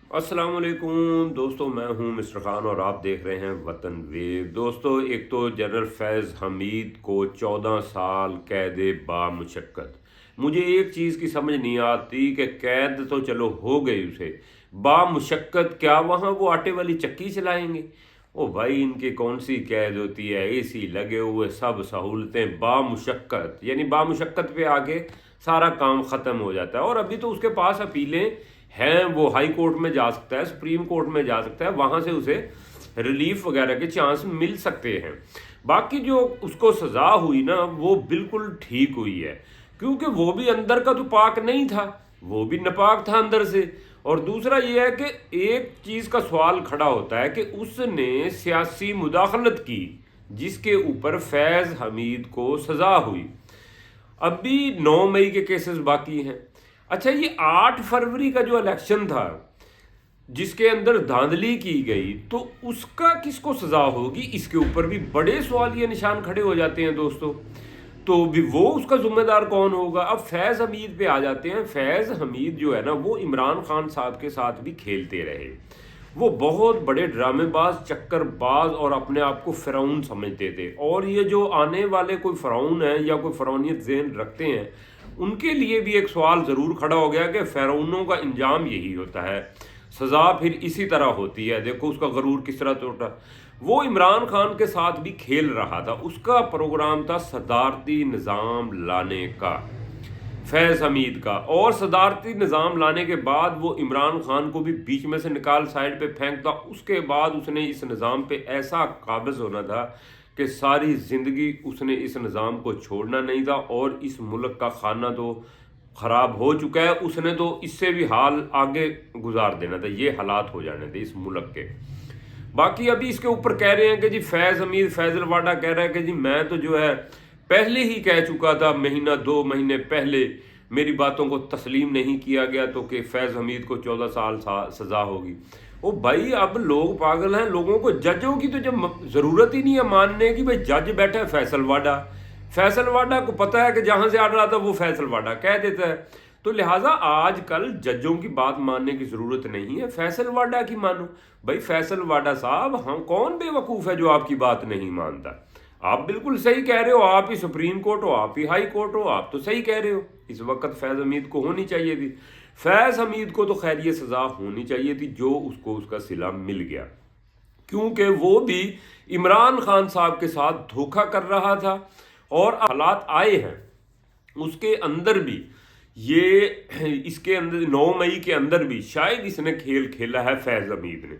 अस्सलाम वालेकुम दोस्तों, मैं हूं मिस्टर खान और आप देख रहे हैं वतन वेव। दोस्तों, एक तो जनरल फैज़ हमीद को 14 साल कैद बामुशक्कत। मुझे एक चीज़ की समझ नहीं आती कि कैद तो चलो हो गई उसे, बामुशक्कत क्या वहाँ वो आटे वाली चक्की चलाएंगे? ओ भाई, इनकी कौन सी कैद होती है? एसी लगे हुए, सब सहूलतें, बामुशक्कत, यानी बामुशक्कत पे आके सारा काम ख़त्म हो जाता है। और अभी तो उसके पास अपीलें हैं, वो हाई कोर्ट में जा सकता है, सुप्रीम कोर्ट में जा सकता है, वहाँ से उसे रिलीफ वगैरह के चांस मिल सकते हैं। बाकी जो उसको सज़ा हुई ना, वो बिल्कुल ठीक हुई है, क्योंकि वो भी अंदर का तो पाक नहीं था, वो भी नापाक था अंदर से। और दूसरा ये है कि एक चीज़ का सवाल खड़ा होता है कि उसने सियासी मुदाखलत की जिसके ऊपर फैज़ हमीद को सज़ा हुई। अभी 9 मई के केसेस बाकी हैं। अच्छा, ये 8 फरवरी का जो इलेक्शन था जिसके अंदर धांधली की गई, तो उसका किसको सजा होगी? इसके ऊपर भी बड़े सवालिया निशान खड़े हो जाते हैं दोस्तों। तो भी वो उसका जिम्मेदार कौन होगा? अब फैज़ हमीद पे आ जाते हैं। फैज़ हमीद जो है ना, वो इमरान खान साहब के साथ भी खेलते रहे। वो बहुत बड़े ड्रामेबाज, चक्करबाज और अपने आप को फ़िरौन समझते थे। और ये जो आने वाले कोई फ़िरौन हैं या कोई फ़िरौनियत ज़हन रखते हैं, उनके लिए भी एक सवाल ज़रूर खड़ा हो गया कि फ़िरौनों का इंजाम यही होता है, सज़ा फिर इसी तरह होती है। देखो उसका गरूर किस तरह टूटा। वो इमरान खान के साथ भी खेल रहा था। उसका प्रोग्राम था सदारती निज़ाम लाने का, फैज़ हमीद का। और सदारती निज़ाम लाने के बाद वो इमरान खान को भी बीच में से निकाल साइड पे फेंकता। उसके बाद उसने इस निज़ाम पे ऐसा काबिज़ होना था कि सारी ज़िंदगी उसने इस निज़ाम को छोड़ना नहीं था। और इस मुल्क का खाना तो ख़राब हो चुका है, उसने तो इससे भी हाल आगे गुजार देना था, ये हालात हो जाने थे इस मुल्क के। बाकी अभी इसके ऊपर कह रहे हैं कि जी फैज़ हमीद, फैज़ल वाडा कह रहा है कि जी मैं तो जो है पहले ही कह चुका था, महीना 2 महीने पहले मेरी बातों को तस्लीम नहीं किया गया तो कि फैज़ हमीद को 14 साल सज़ा होगी। ओ भाई, अब लोग पागल हैं। लोगों को जजों की तो जब ज़रूरत ही नहीं है मानने की। भाई जज बैठा है फैसल वाडा, फैसल वाडा को पता है कि जहाँ से आ रहा था वो फैसल वाडा कह देता है। तो लिहाजा आजकल जजों की बात मानने की ज़रूरत नहीं है, फैसल वाडा की मानो। भाई फैसल वाडा साहब, हम कौन बेवकूफ़ है जो आपकी बात नहीं मानता? आप बिल्कुल सही कह रहे हो, आप ही सुप्रीम कोर्ट हो, आप ही हाई कोर्ट हो, आप तो सही कह रहे हो। इस वक्त फैज़ हमीद को होनी चाहिए थी, फैज़ हमीद को तो खैर ये सज़ा होनी चाहिए थी जो उसको उसका सिला मिल गया, क्योंकि वो भी इमरान खान साहब के साथ धोखा कर रहा था। और हालात आए हैं उसके अंदर भी, ये इसके अंदर 9 मई के अंदर भी शायद इसने खेल खेला है फैज़ हमीद ने,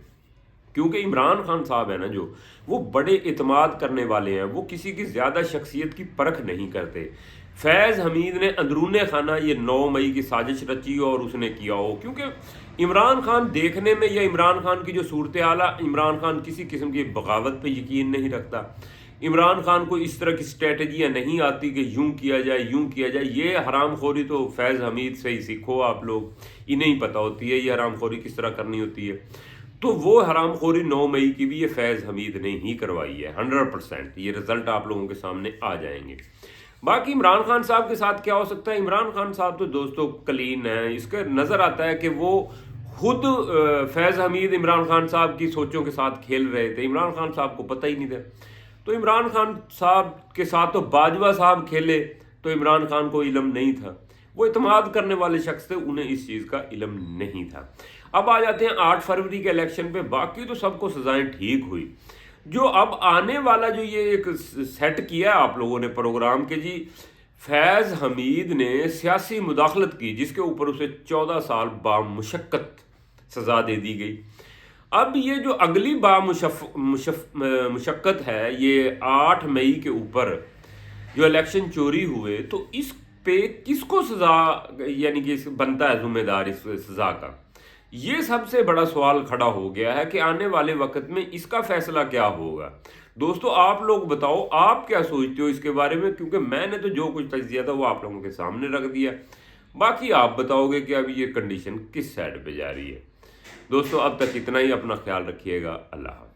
क्योंकि इमरान खान साहब है ना जो, वो बड़े इतमाद करने वाले हैं, वो किसी की ज़्यादा शख्सियत की परख नहीं करते। फैज़ हमीद ने अंदरूने खाना ये 9 मई की साजिश रची और उसने किया हो, क्योंकि इमरान खान देखने में, या इमरान खान की जो सूरत हाल है, इमरान खान किसी किस्म की बगावत पे यकीन नहीं रखता। इमरान खान को इस तरह की स्ट्रेटजियाँ नहीं आती कि यूं किया जाए यूं किया जाए। ये हरामखोरी तो फैज़ हमीद से ही सीखो आप लोग, इन्हें ही पता होती है ये हरामखोरी किस तरह करनी होती है। तो वो हरामखोरी 9 मई की भी ये फैज़ हमीद ने ही करवाई है 100%। ये रिज़ल्ट आप लोगों के सामने आ जाएंगे। बाकी इमरान खान साहब के साथ क्या हो सकता है? इमरान खान साहब तो दोस्तों क्लीन है। इसका नज़र आता है कि वो खुद फैज़ हमीद इमरान खान साहब की सोचों के साथ खेल रहे थे, इमरान खान साहब को पता ही नहीं था। तो इमरान खान साहब के साथ तो बाजवा साहब खेले, तो इमरान खान को इल्म नहीं था। वो इत्माद करने वाले शख्स थे, उन्हें इस चीज़ का इल्म नहीं था। अब आ जाते हैं 8 फरवरी के इलेक्शन पे। बाकी तो सबको सजाएं ठीक हुई। जो अब आने वाला जो ये एक सेट किया आप लोगों ने प्रोग्राम के, जी फैज़ हमीद ने सियासी मुदाखलत की जिसके ऊपर उसे 14 साल बामुशक्कत सज़ा दे दी गई। अब ये जो अगली मुशक्कत है, ये 8 मई के ऊपर जो इलेक्शन चोरी हुए, तो इस पे किसको सज़ा, यानी कि बनता है जिम्मेदार इस सज़ा का? ये सबसे बड़ा सवाल खड़ा हो गया है कि आने वाले वक्त में इसका फैसला क्या होगा। दोस्तों आप लोग बताओ, आप क्या सोचते हो इसके बारे में? क्योंकि मैंने तो जो कुछ तज्जिया था वो आप लोगों के सामने रख दिया। बाकी आप बताओगे कि अभी ये कंडीशन किस साइड पे जा रही है। दोस्तों अब तक इतना ही। अपना ख्याल रखिएगा। अल्लाह हाफ़िज़।